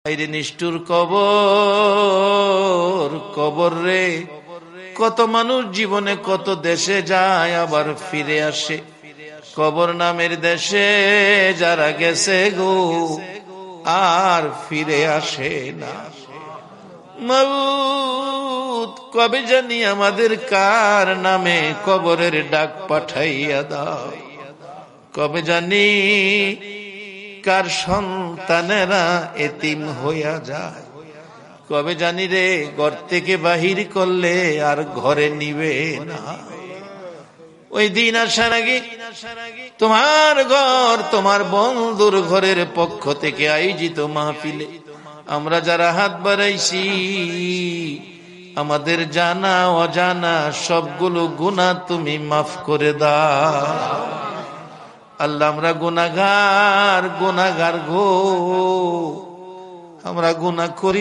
আইরে নিষ্ঠুর কবর, কবর রে। কত মানুষ জীবনে কত দেশে যায় আবার ফিরে আসে, কবর নামের দেশে যারা গেছে গো আর ফিরে আসে না। মাবুদ, কবে জানি আমাদের কার নামে কবরের ডাক পাঠাইয়া দাও, কবে জানি কার সন্তানেরা এতিম হইয়া যায়, কবে জানি রে ঘর থেকে বাহির করলে আর ঘরে নিবে না। ওই দিন আসার আগে তোমার ঘর, তোমার বন্ধুর ঘরের পক্ষ থেকে আয়োজিত মাহফিলে আমরা যারা হাত বাড়াইছি, আমাদের জানা অজানা সবগুলো গুনাহ তুমি মাফ করে দাও। আল্লাহ, আমরা গুনাহগার, গুনাহগার গো, আমরা গুনাহ করি।